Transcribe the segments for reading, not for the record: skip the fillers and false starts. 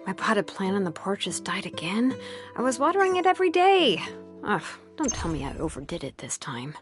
My potted plant on the porch just died again. I was watering it every day. Ugh, don't tell me I overdid it this time.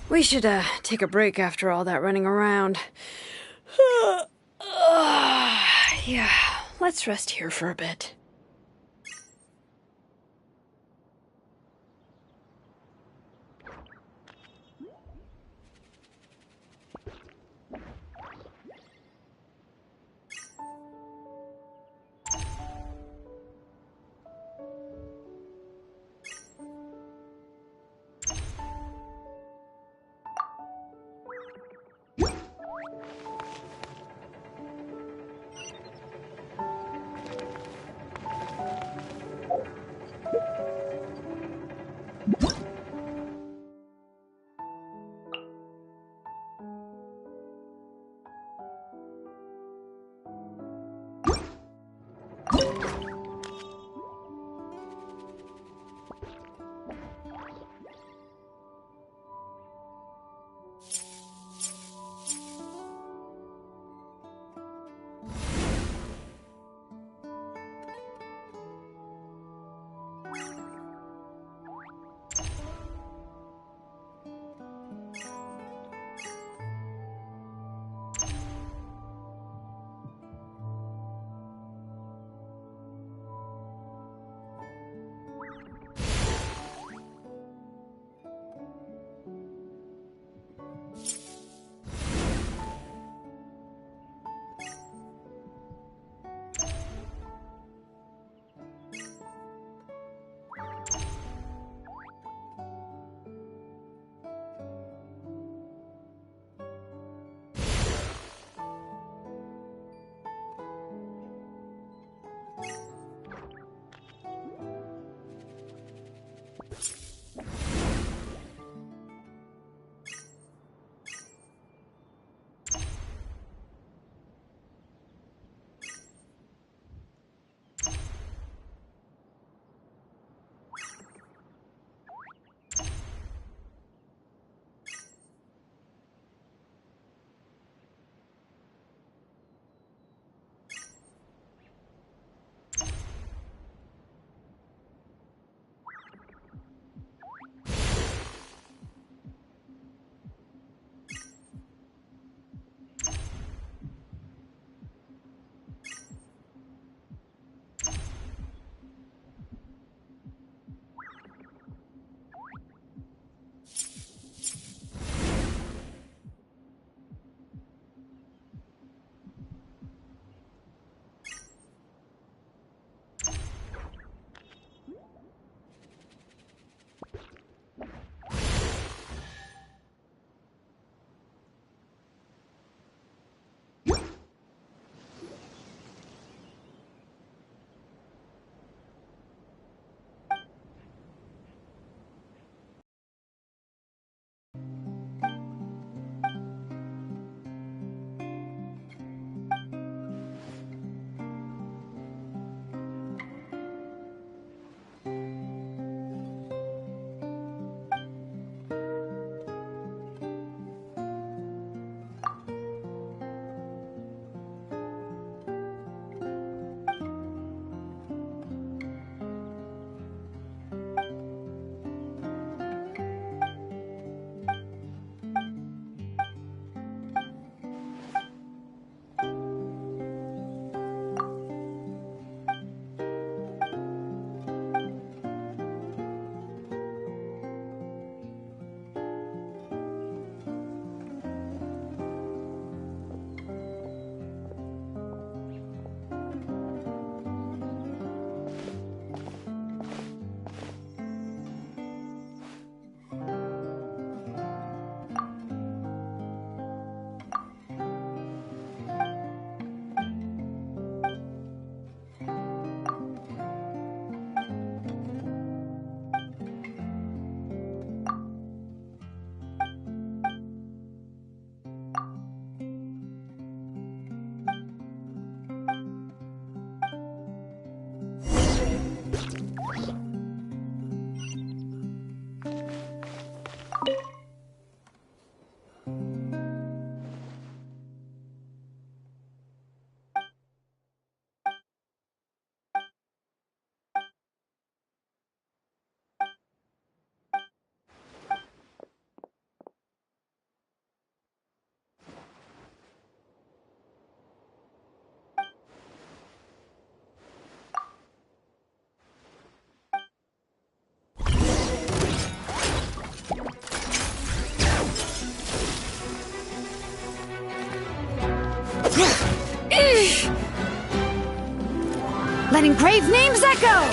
We should, take a break after all that running around. Yeah, let's rest here for a bit. Let engraved names echo!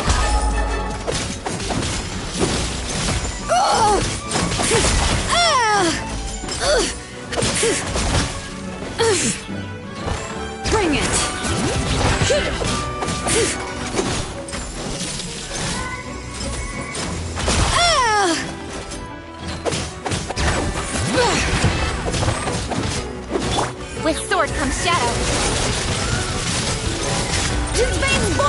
Bring it! With sword comes shadow. His veins boil!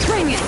Bring it!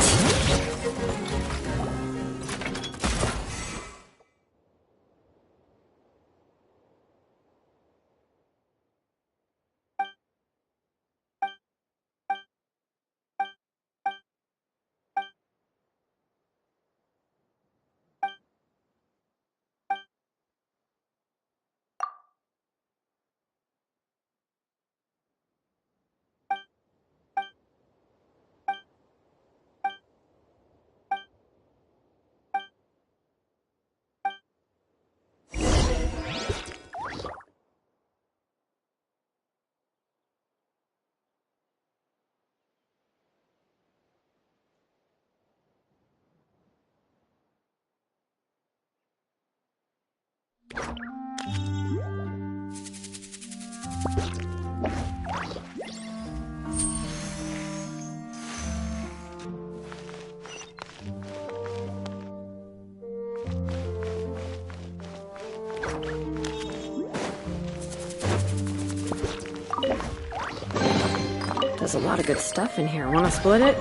There's a lot of good stuff in here. Want to split it?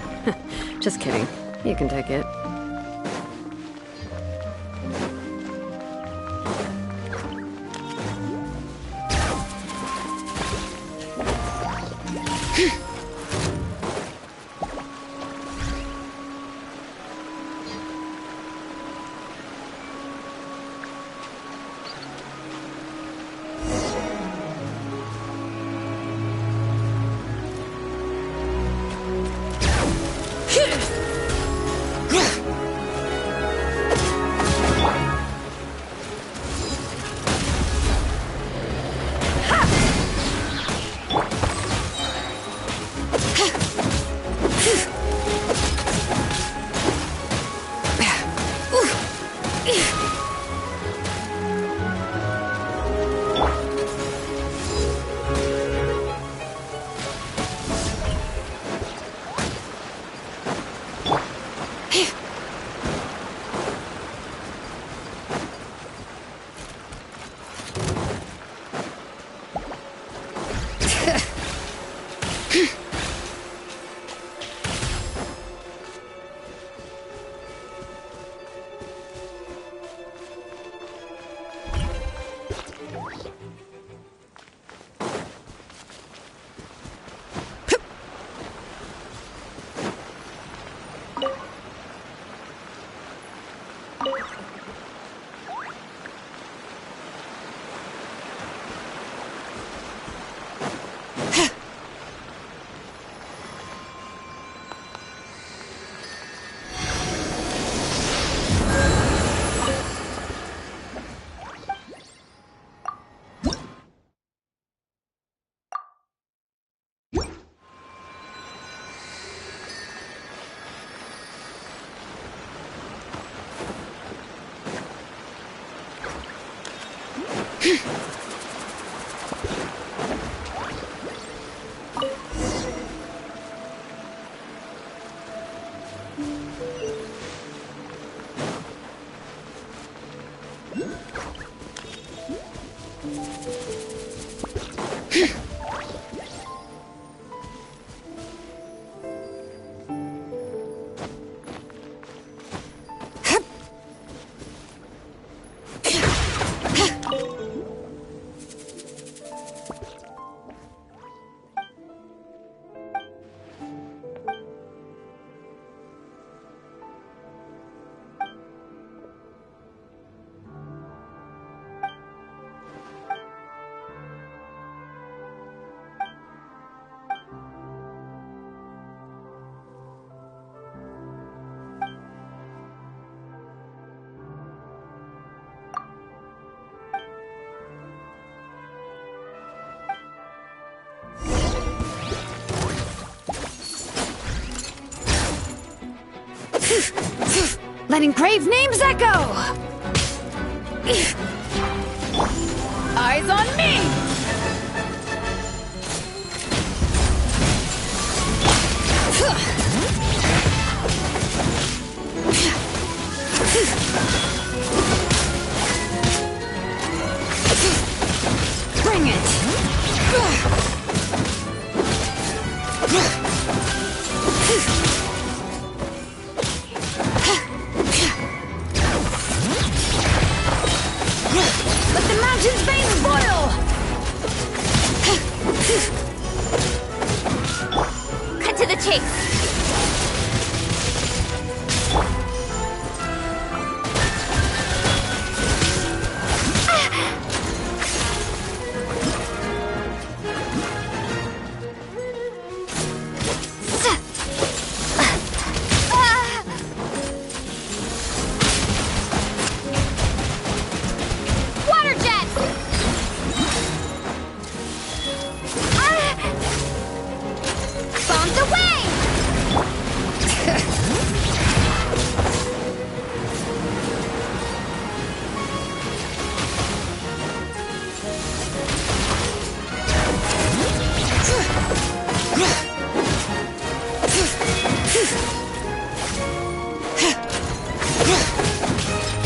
Just kidding. You can take it. Letting brave names echo! Eyes on me! Bring it! Let the mountain's veins boil! Cut to the chase. Water jet! Bombs away!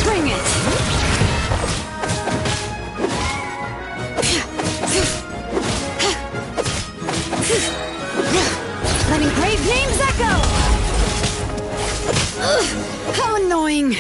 Bring it! Letting brave names echo! Ugh, how annoying!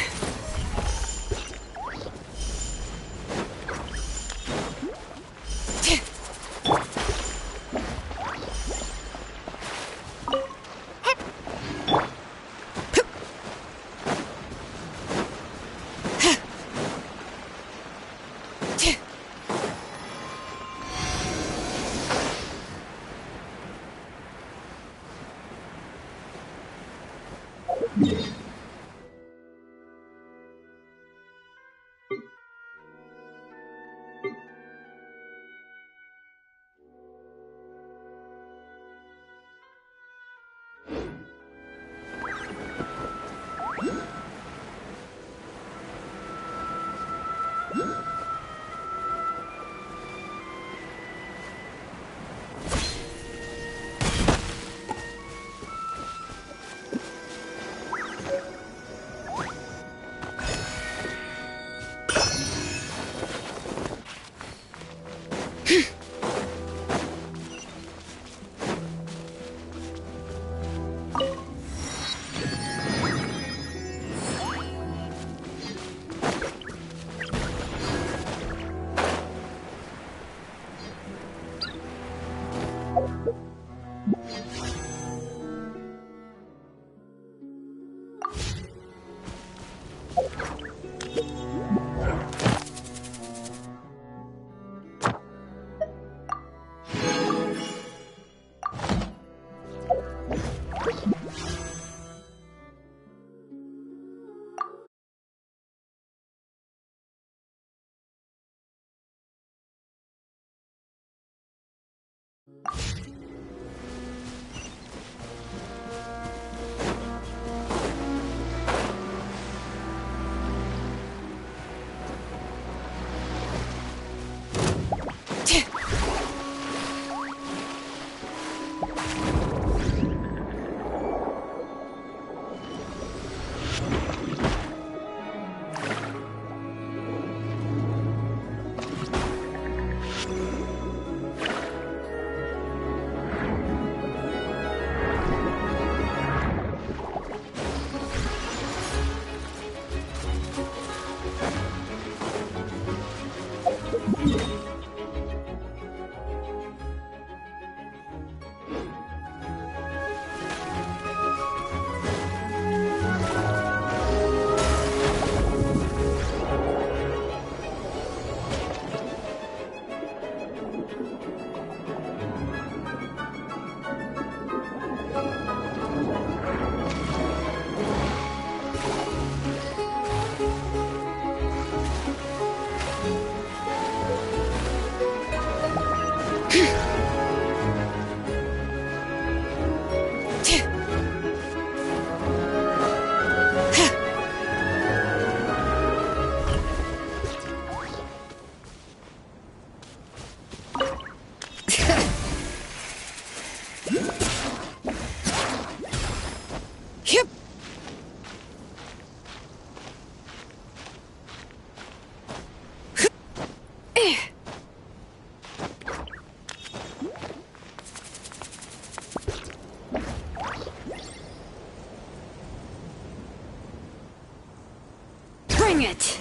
Bring it!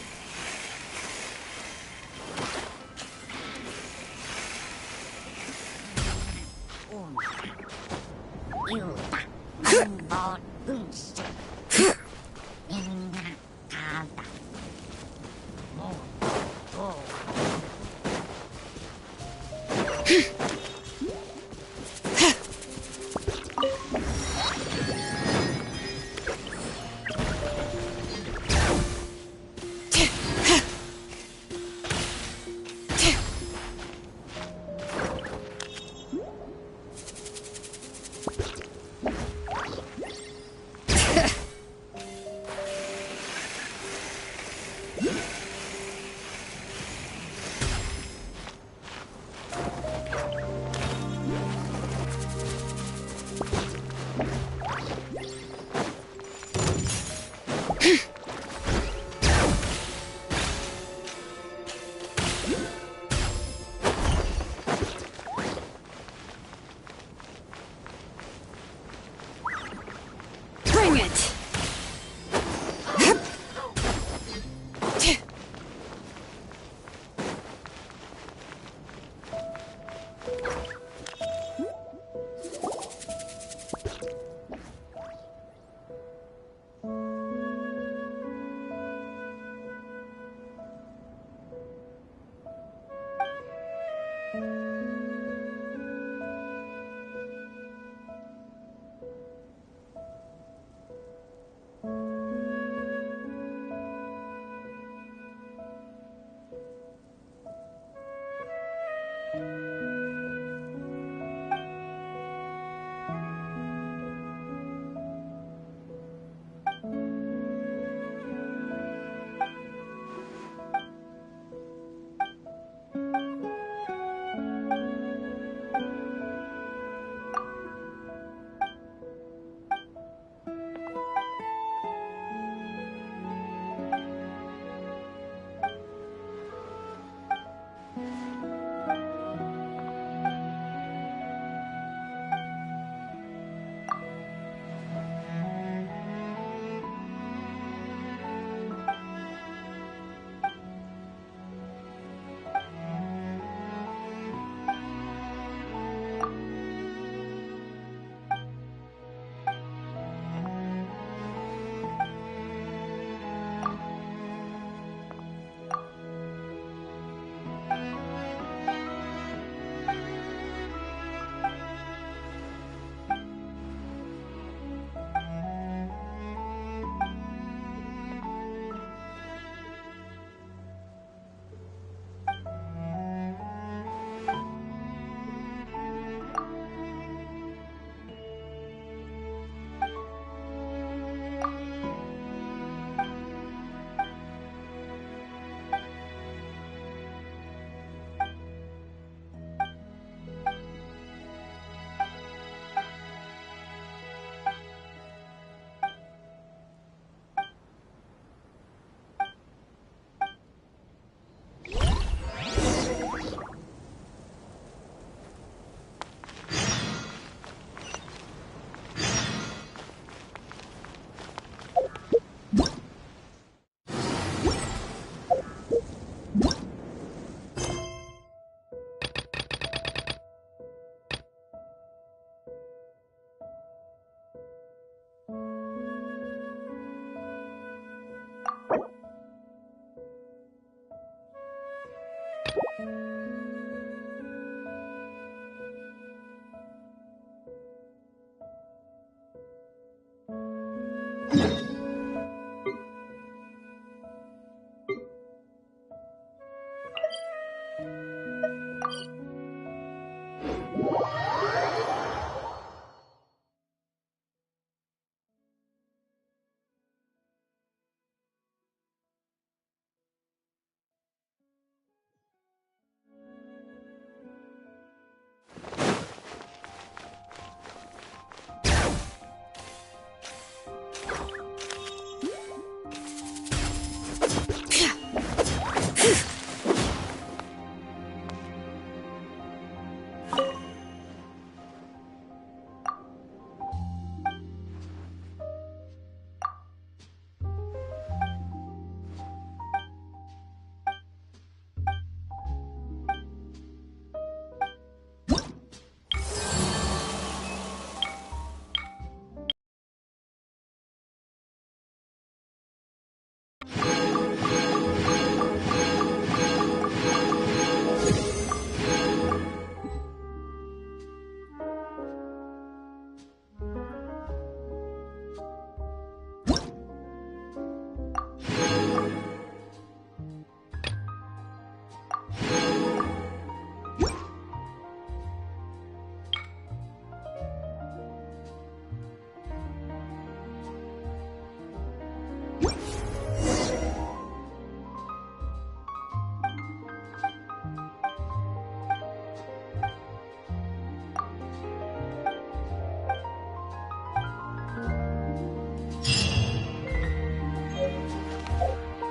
Bring it!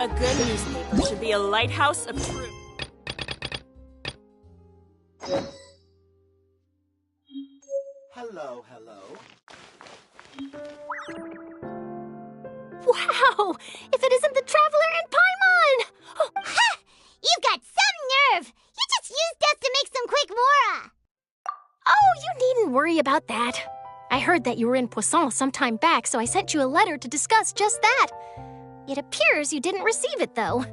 A good newspaper should be a lighthouse of truth. Hello, hello. Wow! If it isn't the Traveler and Paimon! Oh. Ha! You got some nerve! You just used us to make some quick mora! Oh, you needn't worry about that. I heard that you were in Poisson some time back, so I sent you a letter to discuss just that. It appears you didn't receive it, though.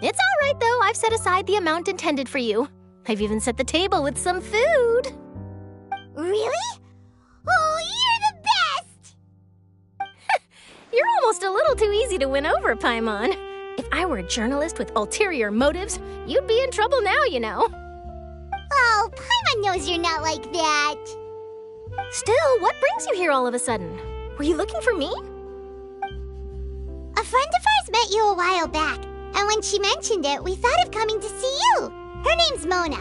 It's all right, though. I've set aside the amount intended for you. I've even set the table with some food. Really? Oh, you're the best! You're almost a little too easy to win over, Paimon. If I were a journalist with ulterior motives, you'd be in trouble now, you know. Oh, Paimon knows you're not like that. Still, what brings you here all of a sudden? Were you looking for me? A friend of ours met you a while back, and when she mentioned it, we thought of coming to see you. Her name's Mona.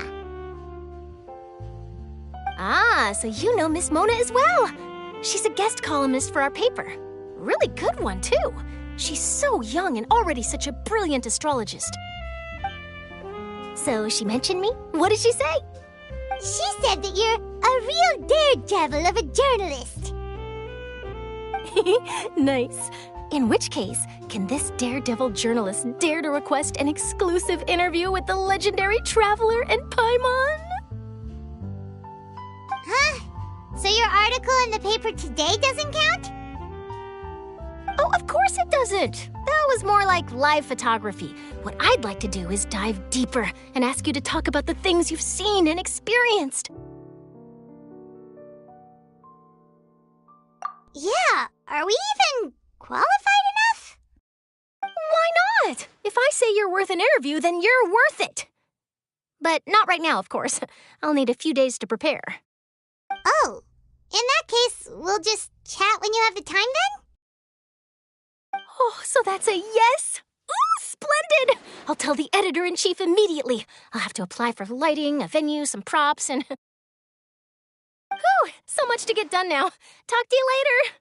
Ah, so you know Miss Mona as well. She's a guest columnist for our paper. Really good one, too. She's so young and already such a brilliant astrologist. So she mentioned me? What did she say? She said that you're a real daredevil of a journalist. Nice. In which case, can this daredevil journalist dare to request an exclusive interview with the legendary Traveler and Paimon? Huh? So your article in the paper today doesn't count? Oh, of course it doesn't. That was more like live photography. What I'd like to do is dive deeper and ask you to talk about the things you've seen and experienced. Yeah, are we even qualified enough? Why not? If I say you're worth an interview, then you're worth it. But not right now, of course. I'll need a few days to prepare. Oh, in that case, we'll just chat when you have the time then? Oh, so that's a yes? Ooh, splendid! I'll tell the editor-in-chief immediately. I'll have to apply for lighting, a venue, some props, and... Whew, so much to get done now. Talk to you later.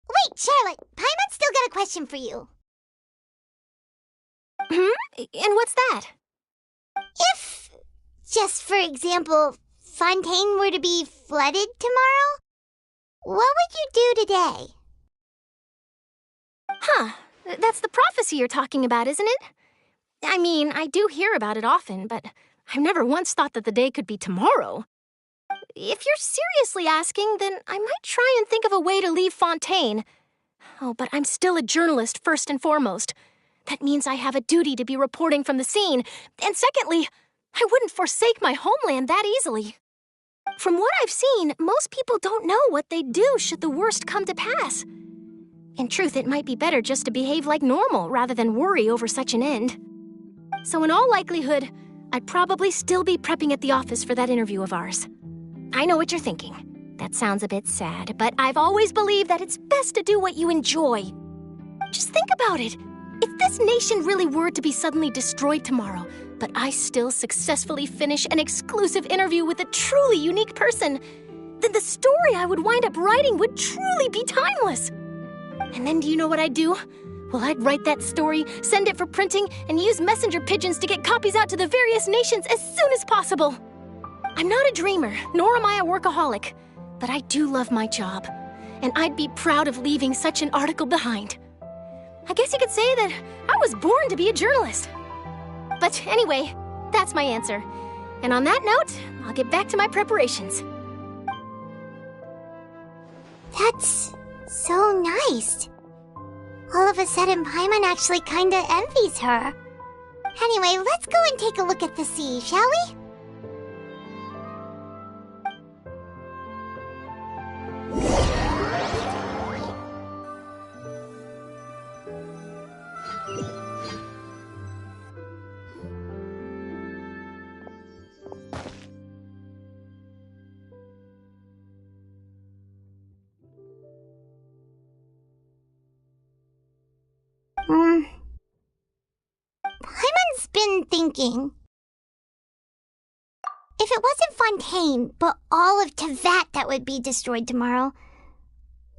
Wait, Charlotte, Paimon's still got a question for you. And what's that? If, just for example, Fontaine were to be flooded tomorrow, what would you do today? Huh, that's the prophecy you're talking about, isn't it? I mean, I do hear about it often, but I've never once thought that the day could be tomorrow. If you're seriously asking, then I might try and think of a way to leave Fontaine. Oh, but I'm still a journalist first and foremost. That means I have a duty to be reporting from the scene. And secondly, I wouldn't forsake my homeland that easily. From what I've seen, most people don't know what they'd do should the worst come to pass. In truth, it might be better just to behave like normal rather than worry over such an end. So in all likelihood, I'd probably still be prepping at the office for that interview of ours. I know what you're thinking. That sounds a bit sad, but I've always believed that it's best to do what you enjoy. Just think about it. If this nation really were to be suddenly destroyed tomorrow, but I still successfully finish an exclusive interview with a truly unique person, then the story I would wind up writing would truly be timeless. And then do you know what I'd do? Well, I'd write that story, send it for printing, and use messenger pigeons to get copies out to the various nations as soon as possible. I'm not a dreamer, nor am I a workaholic, but I do love my job, and I'd be proud of leaving such an article behind. I guess you could say that I was born to be a journalist. But anyway, that's my answer. And on that note, I'll get back to my preparations. That's so nice. All of a sudden, Paimon actually kinda envies her. Anyway, let's go and take a look at the sea, shall we? Paimon's been thinking. If it wasn't Fontaine, but all of Tevat that would be destroyed tomorrow,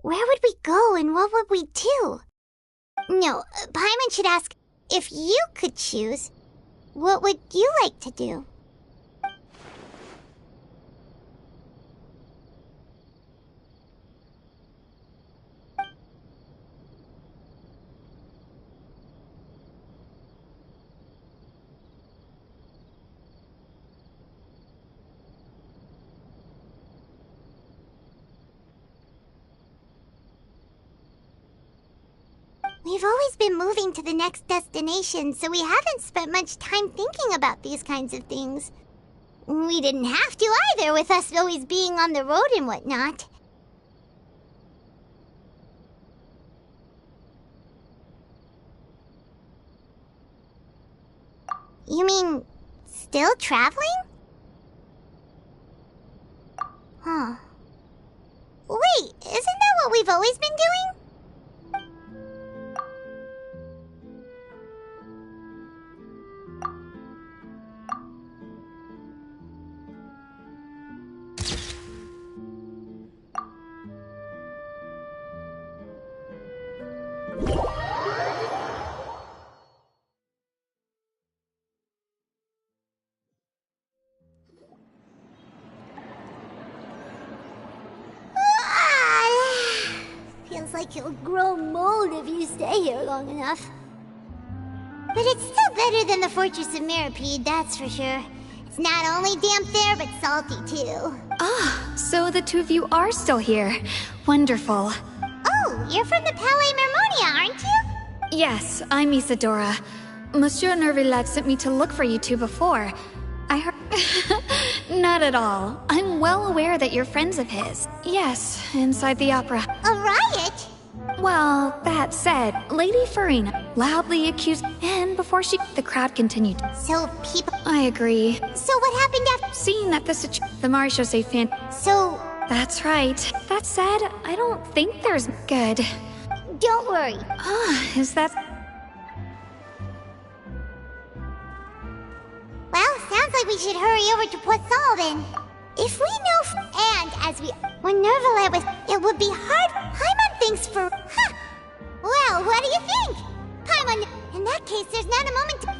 where would we go and what would we do? No, Paimon should ask, if you could choose, what would you like to do? We've always been moving to the next destination, so we haven't spent much time thinking about these kinds of things. We didn't have to either, with us always being on the road and whatnot. You mean, still traveling? Huh. Wait, isn't that what we've always been doing? Feels like you'll grow mold if you stay here long enough. But it's still better than the Fortress of Mirapede, that's for sure. It's not only damp there, but salty too. Ah, so the two of you are still here. Wonderful. Oh, you're from the Palais Mermonia, aren't you? Yes, I'm Isadora. Monsieur Nervilette sent me to look for you two before. I heard... Not at all. I'm well aware that you're friends of his. Yes, inside the opera. A riot? Well, that said, Lady Farina loudly accused... And before the crowd continued. So people... I agree. So what happened after... Seeing that the Marechaussee fan... So... That's right. That said, I don't think there's... Good. Don't worry. Ah, is that... Well, sounds like we should hurry over to Poisson then. If we know and as we... When Nervilette was... It would be hard... Paimon thinks for... Huh! Well, what do you think? Paimon... In that case, there's not a moment to...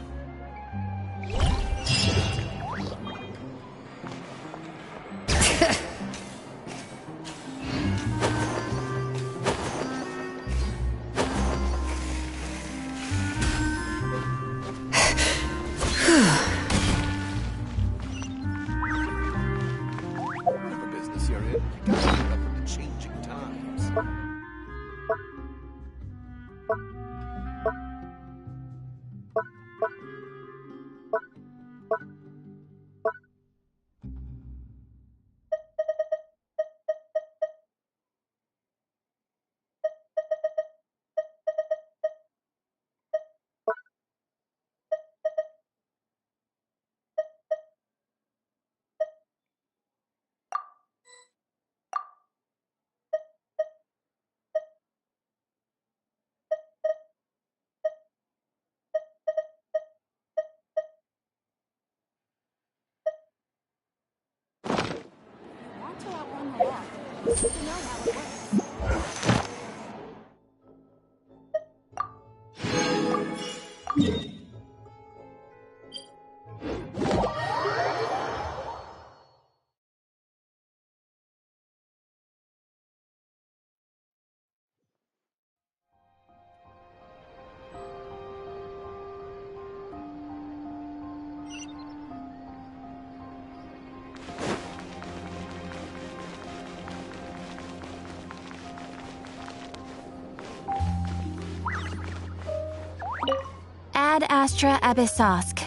Ad Astra Abyssosk.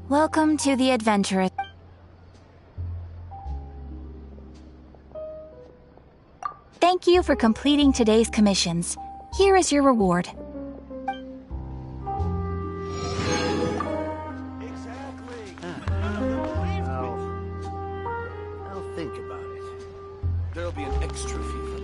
Welcome to the adventure. Thank you for completing today's commissions. Here is your reward. Exactly. I'll think about it. There'll be an extra fee for that.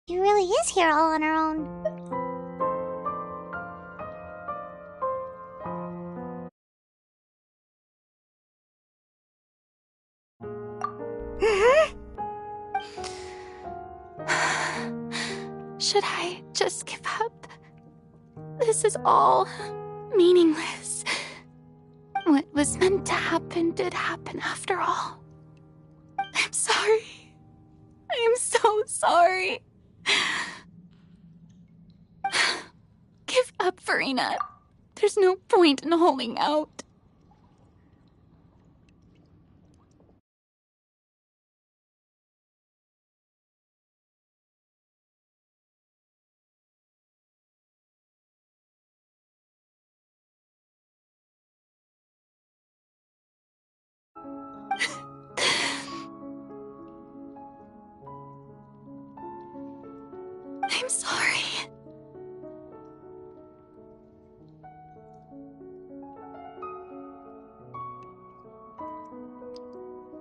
She really is here all on her own. Should I just give up? This is all meaningless. What was meant to happen did happen after all. I'm sorry. I am so sorry. Give up, Farina. There's no point in holding out. I'm sorry.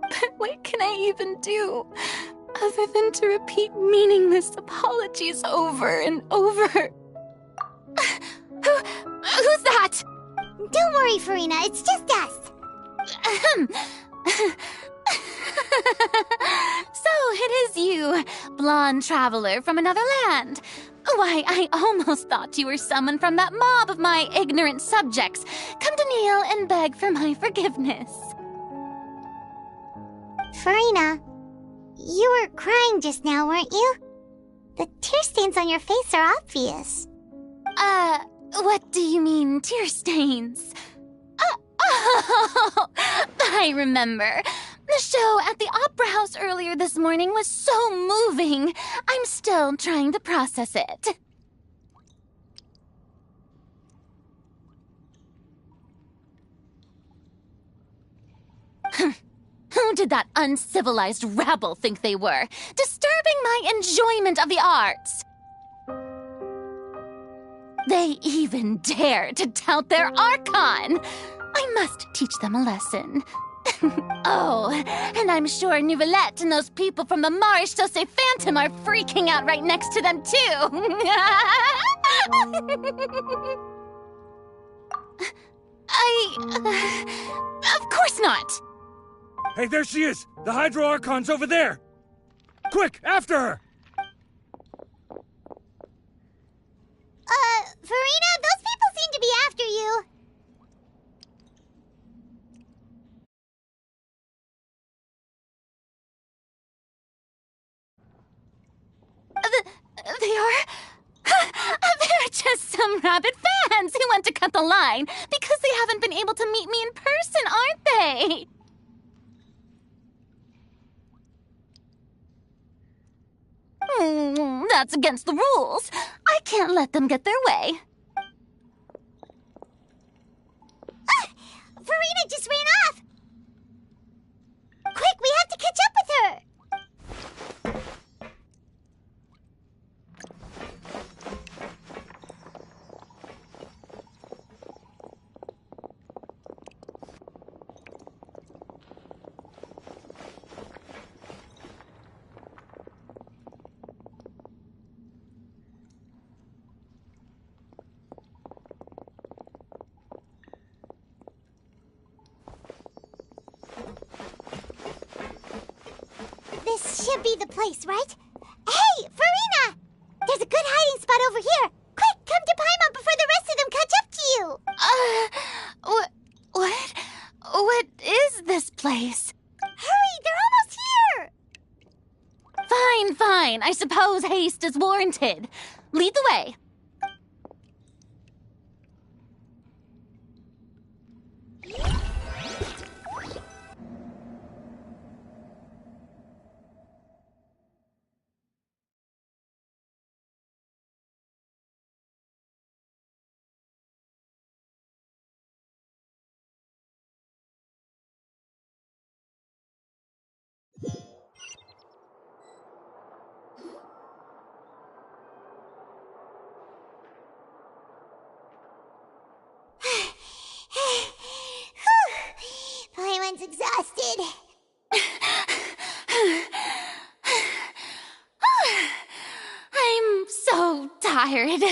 But what can I even do other than to repeat meaningless apologies over and over? Who's that? Don't worry, Farina, it's just us. So it is you, blonde traveler from another land. Why, I almost thought you were someone from that mob of my ignorant subjects, come to kneel and beg for my forgiveness. Farina, you were crying just now, weren't you? The tear stains on your face are obvious. What do you mean, tear stains? Oh, I remember. The show at the Opera House earlier this morning was so moving. I'm still trying to process it. Who did that uncivilized rabble think they were? Disturbing my enjoyment of the arts. They even dare to tout their Archon. I must teach them a lesson. Oh, and I'm sure Nouvellette and those people from the Marish Sauce Phantom are freaking out right next to them, too. Of course not. Hey, there she is! The Hydro Archon's over there! Quick, after her! Farina, those people seem to be after you. They are... They're just some rabid fans who want to cut the line because they haven't been able to meet me in person, aren't they? That's against the rules. I can't let them get their way. Farina just ran off! Quick, we have to catch up with her! This should be the place, right? Hey, Farina! There's a good hiding spot over here. Quick, come to Paimon before the rest of them catch up place. Hurry, they're almost here! Fine, fine. I suppose haste is warranted. Lead the way. Paimon's exhausted. I'm so tired.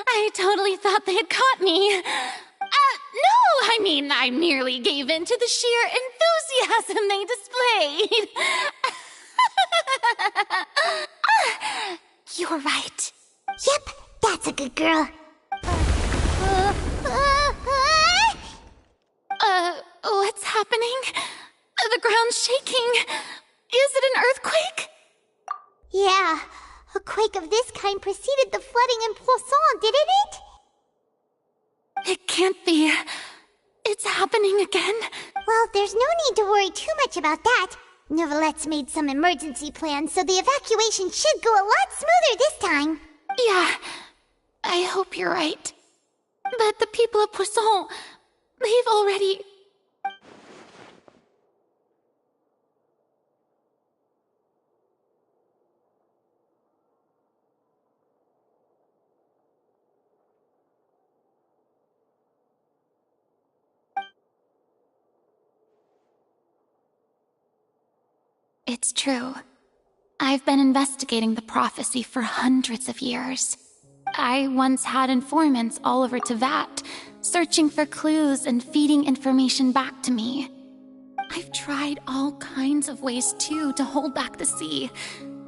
I totally thought they had caught me. No, I mean, I merely gave in to the sheer enthusiasm they displayed. You're right. Yep, that's a good girl. What's happening? The ground's shaking. Is it an earthquake? Yeah, a quake of this kind preceded the flooding in Poisson, didn't it? It can't be. It's happening again. Well, there's no need to worry too much about that. Neverlette's made some emergency plans, so the evacuation should go a lot smoother this time. Yeah, I hope you're right. But the people of Poisson, they've already... It's true. I've been investigating the prophecy for hundreds of years. I once had informants all over Tevat, searching for clues and feeding information back to me. I've tried all kinds of ways, too, to hold back the sea.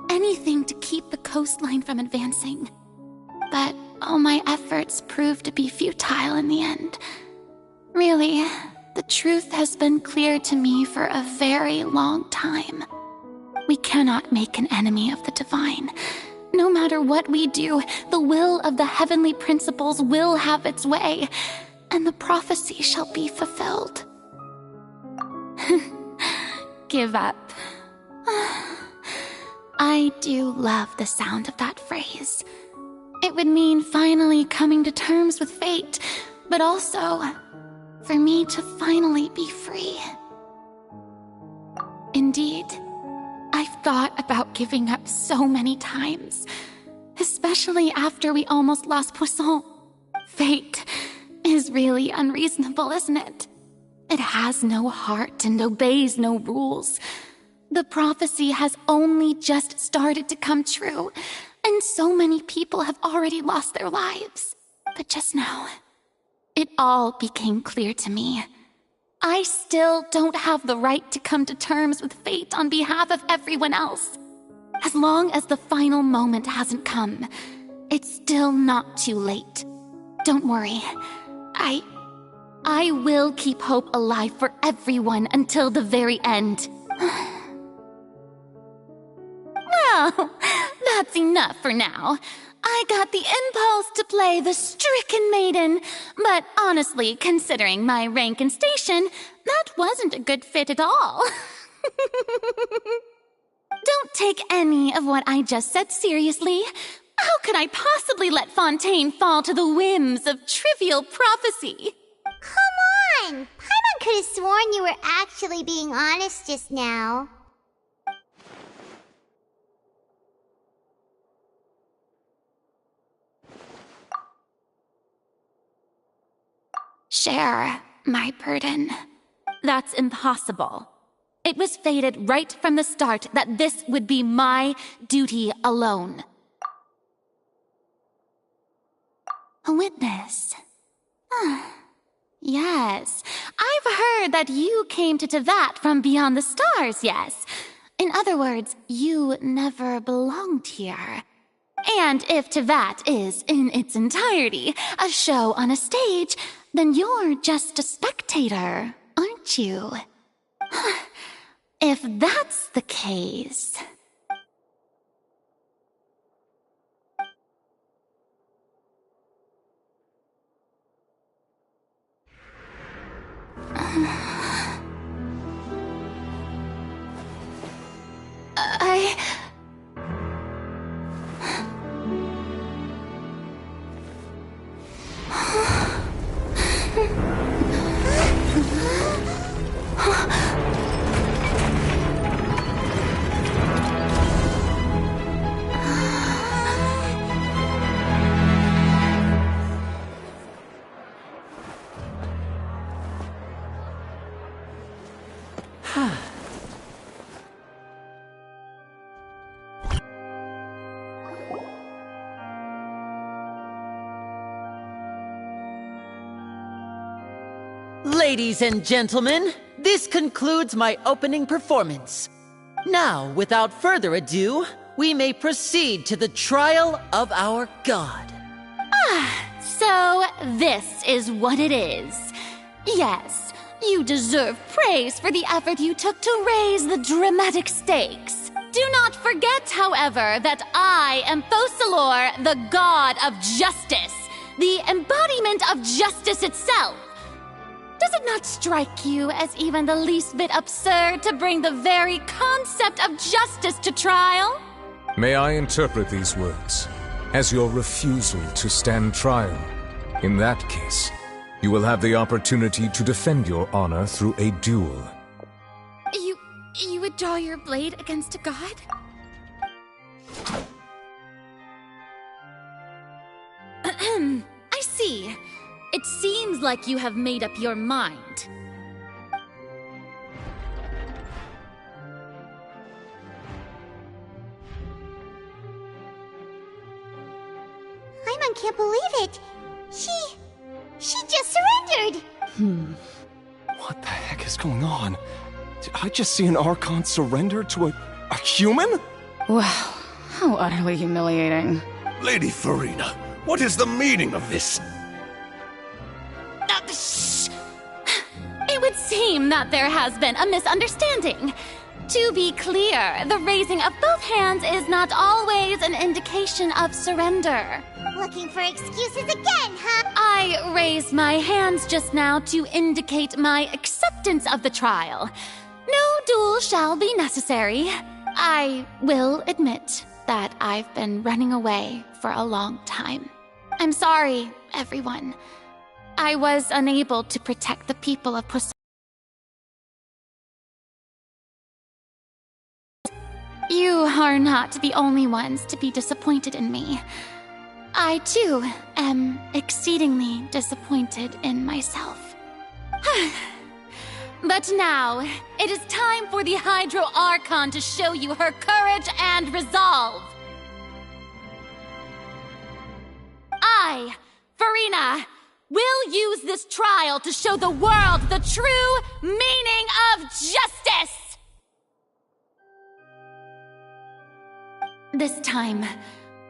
Anything to keep the coastline from advancing. But all my efforts proved to be futile in the end. Really, the truth has been clear to me for a very long time. We cannot make an enemy of the divine. No matter what we do, the will of the heavenly principles will have its way, and the prophecy shall be fulfilled. Give up. I do love the sound of that phrase. It would mean finally coming to terms with fate, but also for me to finally be free. Indeed, I've thought about giving up so many times, especially after we almost lost Poisson. Fate is really unreasonable, isn't it? It has no heart and obeys no rules. The prophecy has only just started to come true, and so many people have already lost their lives. But just now, it all became clear to me. I still don't have the right to come to terms with fate on behalf of everyone else. As long as the final moment hasn't come, it's still not too late. Don't worry. I will keep hope alive for everyone until the very end. Well, that's enough for now. I got the impulse to play the stricken maiden, but honestly, considering my rank and station, that wasn't a good fit at all. Don't take any of what I just said seriously. How could I possibly let Fontaine fall to the whims of trivial prophecy? Come on! Paimon could have sworn you were actually being honest just now. Share my burden. That's impossible. It was fated right from the start that this would be my duty alone. A witness. Yes, I've heard that you came to Tevat from beyond the stars, yes. In other words, you never belonged here. And if Tevat is, in its entirety, a show on a stage, then you're just a spectator, aren't you? If that's the case... Ladies and gentlemen, this concludes my opening performance. Now, without further ado, we may proceed to the trial of our god. So, this is what it is. Yes, you deserve praise for the effort you took to raise the dramatic stakes. Do not forget, however, that I am Focalor, the god of justice, the embodiment of justice itself. Does it not strike you as even the least bit absurd to bring the very concept of justice to trial? May I interpret these words as your refusal to stand trial? In that case, you will have the opportunity to defend your honor through a duel. You would draw your blade against a god? I see. It seems like you have made up your mind. Paimon can't believe it. She just surrendered. What the heck is going on? Did I just see an Archon surrender to a human? Wow, how utterly humiliating. Lady Farina, what is the meaning of this? It would seem that there has been a misunderstanding. To be clear, the raising of both hands is not always an indication of surrender. Looking for excuses again, huh? I raised my hands just now to indicate my acceptance of the trial. No duel shall be necessary. I will admit that I've been running away for a long time. I'm sorry, everyone. I was unable to protect the people of Poseidon. You are not the only ones to be disappointed in me. I, too, am exceedingly disappointed in myself. But now, it is time for the Hydro Archon to show you her courage and resolve. I, Farina, will use this trial to show the world the true meaning of justice! This time,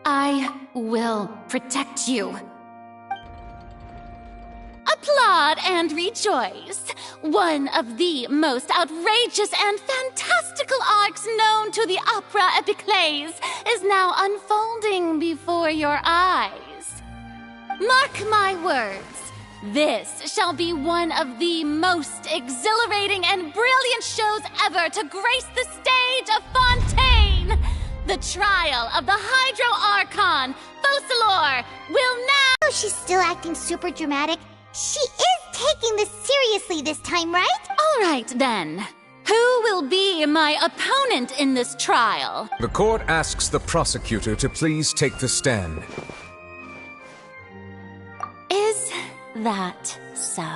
I will protect you. Applaud and rejoice! One of the most outrageous and fantastical arcs known to the opera epiclese is now unfolding before your eyes. Mark my words, this shall be one of the most exhilarating and brilliant shows ever to grace the stage of Fontaine! The trial of the Hydro Archon, Focalor, will now— Oh, she's still acting super dramatic. She is taking this seriously this time, right? All right, then. Who will be my opponent in this trial? The court asks the prosecutor to please take the stand. Is that so?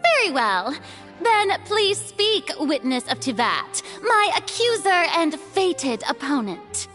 Very well. Then please speak, witness of Tivat, my accuser and fated opponent.